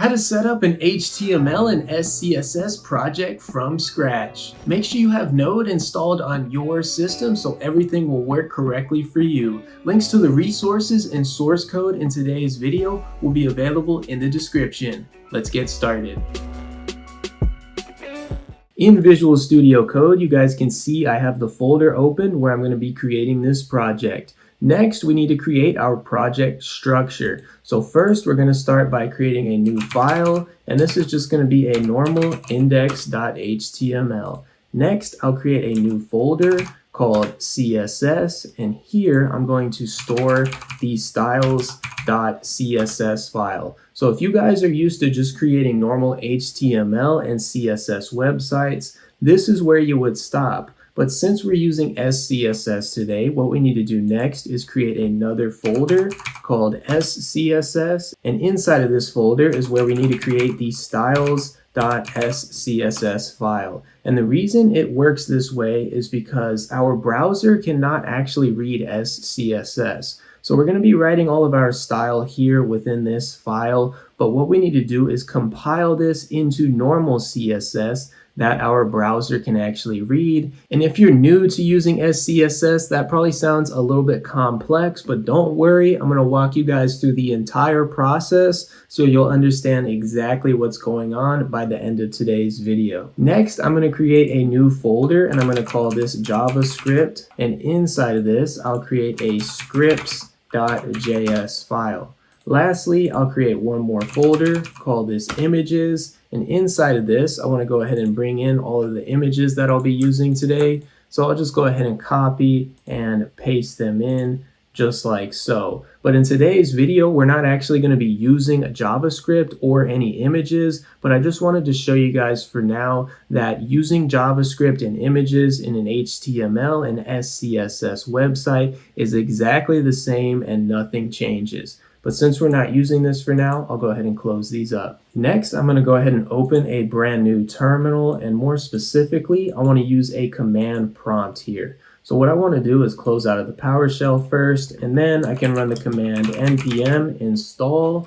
How to set up an HTML and SCSS project from scratch. Make sure you have Node installed on your system so everything will work correctly for you. Links to the resources and source code in today's video will be available in the description. Let's get started. In Visual Studio Code, you guys can see I have the folder open where I'm going to be creating this project. Next, we need to create our project structure. So first, we're going to start by creating a new file, and this is just going to be a normal index.html. Next, I'll create a new folder called CSS, and here I'm going to store the styles.css file. So if you guys are used to just creating normal HTML and CSS websites, this is where you would stop. But since we're using SCSS today, what we need to do next is create another folder called SCSS. And inside of this folder is where we need to create the styles.scss file. And the reason it works this way is because our browser cannot actually read SCSS. So we're going to be writing all of our style here within this file, but what we need to do is compile this into normal CSS that our browser can actually read. And if you're new to using SCSS, that probably sounds a little bit complex, but don't worry, I'm going to walk you guys through the entire process so you'll understand exactly what's going on by the end of today's video. Next, I'm going to create a new folder and I'm going to call this JavaScript, and inside of this, I'll create a scripts.js file. Lastly, I'll create one more folder, call this images, and inside of this, I want to go ahead and bring in all of the images that I'll be using today. So I'll just go ahead and copy and paste them in just like so. But in today's video, we're not actually going to be using a JavaScript or any images, but I just wanted to show you guys for now that using JavaScript and images in an HTML and SCSS website is exactly the same and nothing changes. But since we're not using this for now, I'll go ahead and close these up. Next, I'm going to go ahead and open a brand new terminal, and more specifically, I want to use a command prompt here. So what I want to do is close out of the PowerShell first, and then I can run the command npm install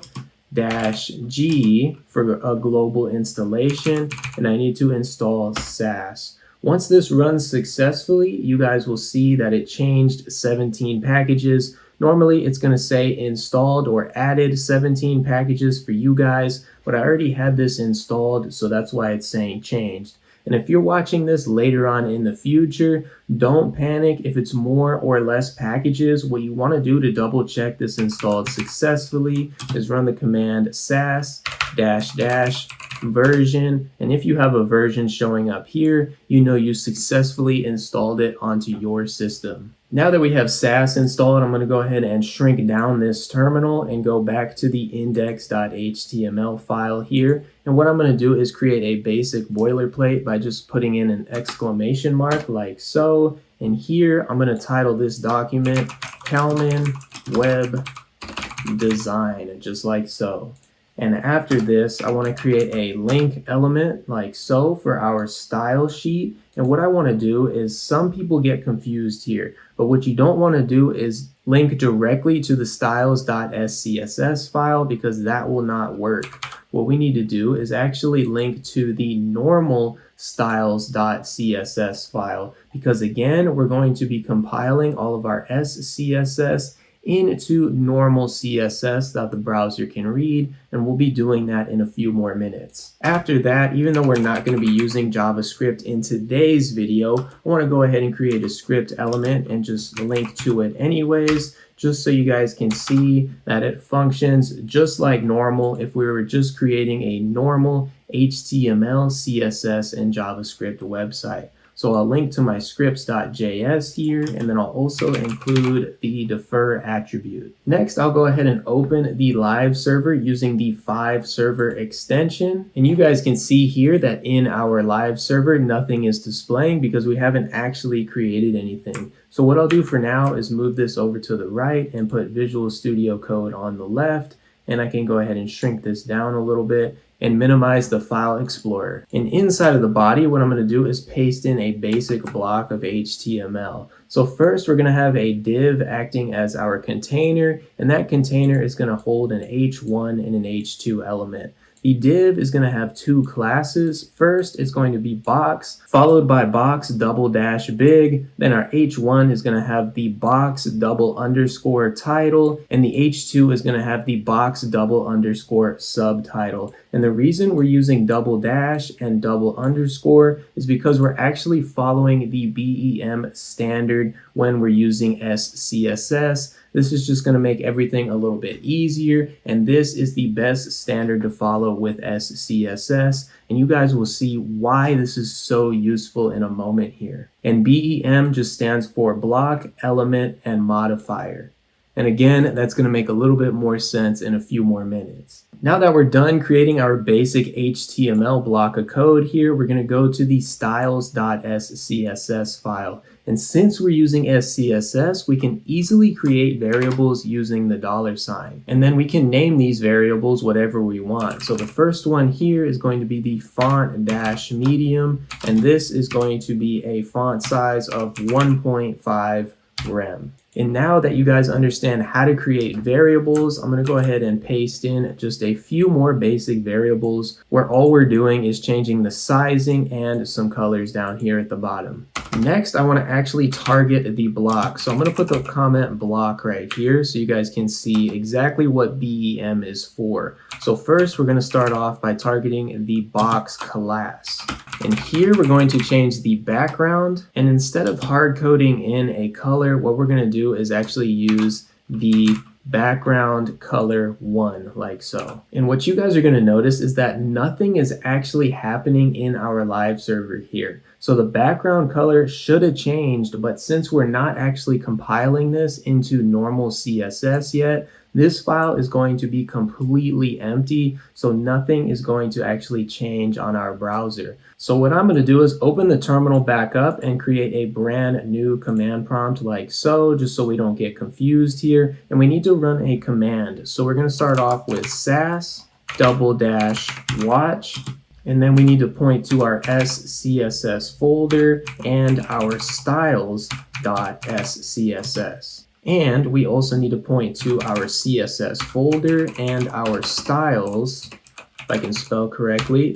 -g for a global installation, and I need to install sass. Once this runs successfully, you guys will see that it changed 17 packages. Normally, it's going to say installed or added 17 packages for you guys, but I already had this installed, so that's why it's saying changed. And if you're watching this later on in the future, don't panic if it's more or less packages. What you want to do to double check this installed successfully is run the command sass -- version, and if you have a version showing up here, you know you successfully installed it onto your system. Now that we have sass installed, I'm going to go ahead and shrink down this terminal and go back to the index.html file here. And what I'm going to do is create a basic boilerplate by just putting in an exclamation mark like so. And here I'm going to title this document Kalman Web Design, just like so. And after this, I want to create a link element like so for our style sheet. And what I want to do is, some people get confused here, but what you don't want to do is link directly to the styles.scss file, because that will not work. What we need to do is actually link to the normal styles.css file, because again, we're going to be compiling all of our SCSS into normal CSS that the browser can read, and we'll be doing that in a few more minutes. After that, even though we're not going to be using JavaScript in today's video, I want to go ahead and create a script element and just link to it anyways, just so you guys can see that it functions just like normal if we were just creating a normal HTML, CSS, and JavaScript website. So I'll link to my scripts.js here, and then I'll also include the defer attribute. Next, I'll go ahead and open the live server using the 5 server extension. And you guys can see here that in our live server, nothing is displaying because we haven't actually created anything. So what I'll do for now is move this over to the right and put Visual Studio Code on the left. And I can go ahead and shrink this down a little bit and minimize the file explorer. And inside of the body, what I'm going to do is paste in a basic block of HTML. So first, we're going to have a div acting as our container, and that container is going to hold an h1 and an h2 element. The div is going to have two classes. First, it's going to be box, followed by box double dash big. Then our h1 is going to have the box double underscore title, and the h2 is going to have the box double underscore subtitle. And the reason we're using double dash and double underscore is because we're actually following the BEM standard when we're using SCSS. This is just going to make everything a little bit easier, and this is the best standard to follow with SCSS, and you guys will see why this is so useful in a moment here. And BEM just stands for block, element, and modifier. And again, that's going to make a little bit more sense in a few more minutes. Now that we're done creating our basic HTML block of code here, we're going to go to the styles.scss file. And since we're using SCSS, we can easily create variables using the $sign. And then we can name these variables whatever we want. So the first one here is going to be the font-medium, and this is going to be a font size of 1.5 rem. And now that you guys understand how to create variables, I'm going to go ahead and paste in just a few more basic variables where all we're doing is changing the sizing and some colors down here at the bottom. Next, I want to actually target the block. So I'm going to put the comment block right here so you guys can see exactly what BEM is for. So first, we're going to start off by targeting the box class. And here we're going to change the background, and instead of hard coding in a color, what we're going to do is actually use the background color 1, like so. And what you guys are going to notice is that nothing is actually happening in our live server here. So the background color should have changed, but since we're not actually compiling this into normal CSS yet, this file is going to be completely empty, so nothing is going to actually change on our browser. So what I'm going to do is open the terminal back up and create a brand new command prompt like so, just so we don't get confused here. And we need to run a command. So we're going to start off with sass _watch. And then we need to point to our SCSS folder and our styles.scss. And we also need to point to our CSS folder and our styles, if I can spell correctly,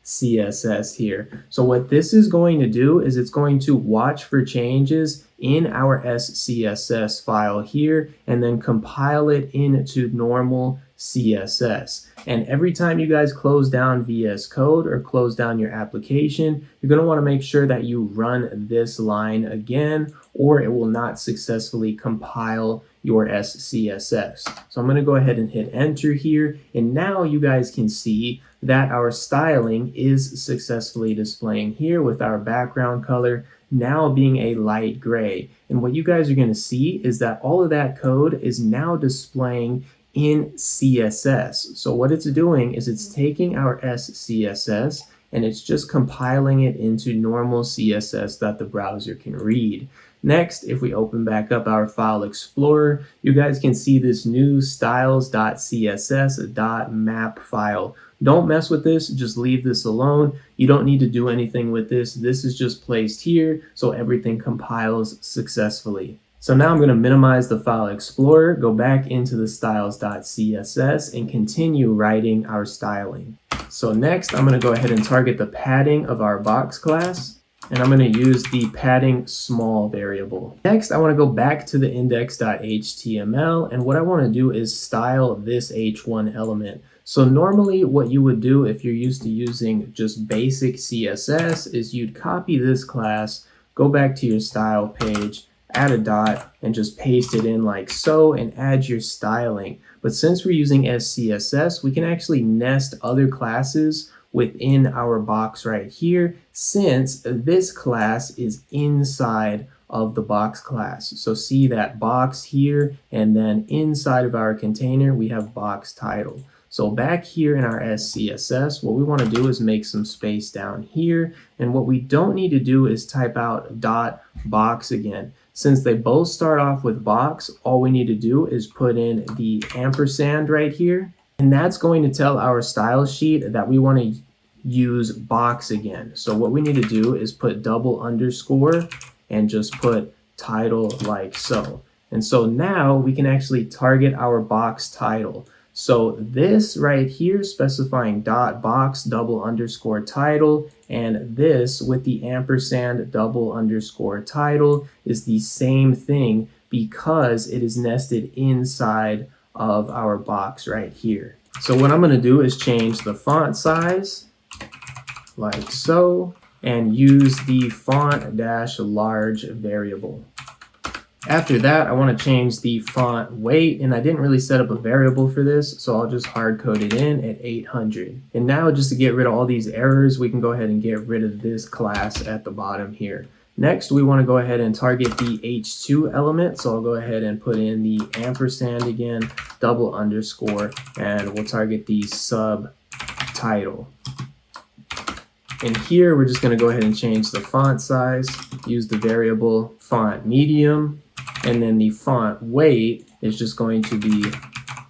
.css here. So what this is going to do is it's going to watch for changes in our SCSS file here and then compile it into normal CSS. And every time you guys close down VS Code or close down your application, you're going to want to make sure that you run this line again, or it will not successfully compile your SCSS. So I'm going to go ahead and hit enter here, and now you guys can see that our styling is successfully displaying here with our background color now being a light gray. And what you guys are going to see is that all of that code is now displaying in CSS. So what it's doing is it's taking our SCSS and it's just compiling it into normal CSS that the browser can read. Next, if we open back up our file explorer, you guys can see this new styles.css.map file. Don't mess with this, just leave this alone. You don't need to do anything with this. This is just placed here so everything compiles successfully. So now I'm going to minimize the file explorer, go back into the styles.css and continue writing our styling. So next I'm going to go ahead and target the padding of our box class, and I'm going to use the padding small variable. Next I want to go back to the index.html, and what I want to do is style this h1 element. So normally what you would do if you're used to using just basic CSS is you'd copy this class, go back to your style page, add a dot, and just paste it in like so and add your styling. But since we're using SCSS, we can actually nest other classes within our box right here, since this class is inside of the box class. So see that box here, and then inside of our container we have box title. So back here in our SCSS, what we want to do is make some space down here, and what we don't need to do is type out .box again. Since they both start off with box, all we need to do is put in the ampersand right here, and that's going to tell our style sheet that we want to use box again. So what we need to do is put double underscore and just put title like so. And so now we can actually target our box title. So this right here specifying dot box double underscore title, and this with the ampersand double underscore title is the same thing because it is nested inside of our box right here. So what I'm going to do is change the font size like so, and use the font-large variable. After that, I want to change the font weight, and I didn't really set up a variable for this, so I'll just hard code it in at 800. And now, just to get rid of all these errors, we can go ahead and get rid of this class at the bottom here. Next, we want to go ahead and target the h2 element, so I'll go ahead and put in the ampersand again, double underscore, and we'll target the subtitle. And here, we're just going to go ahead and change the font size, use the variable font medium, and then the font weight is just going to be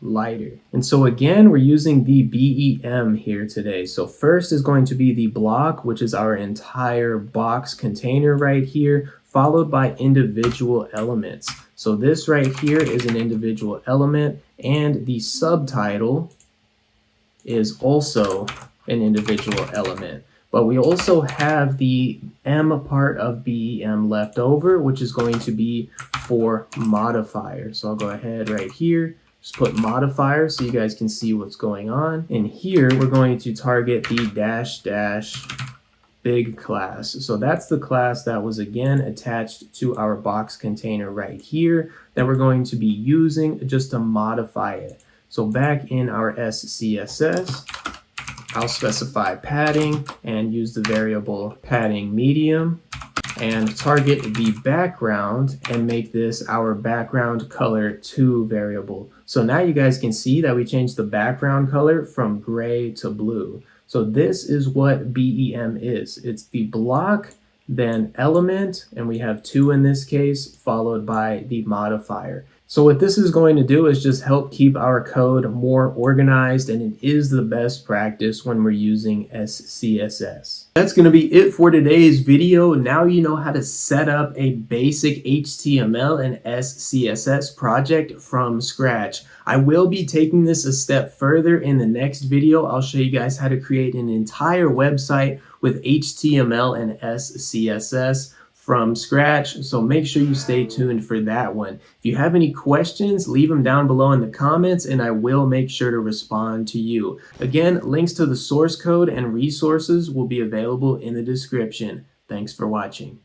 lighter. And so again, we're using the BEM here today. So first is going to be the block, which is our entire box container right here, followed by individual elements. So this right here is an individual element, and the subtitle is also an individual element. But we also have the M part of BEM left over, which is going to be for modifier. So I'll go ahead right here, just put modifier so you guys can see what's going on. And here we're going to target the -- big class. So that's the class that was again attached to our box container right here that we're going to be using just to modify it. So back in our SCSS, I'll specify padding and use the variable padding medium and target the background and make this our background color 2 variable. So now you guys can see that we changed the background color from gray to blue. So this is what BEM is. It's the block, then element, and we have 2 in this case, followed by the modifier. So what this is going to do is just help keep our code more organized, and it is the best practice when we're using SCSS. That's going to be it for today's video. Now you know how to set up a basic HTML and SCSS project from scratch. I will be taking this a step further in the next video. I'll show you guys how to create an entire website with HTML and SCSS from scratch, so make sure you stay tuned for that one. If you have any questions, leave them down below in the comments and I will make sure to respond to you. Again, links to the source code and resources will be available in the description. Thanks for watching.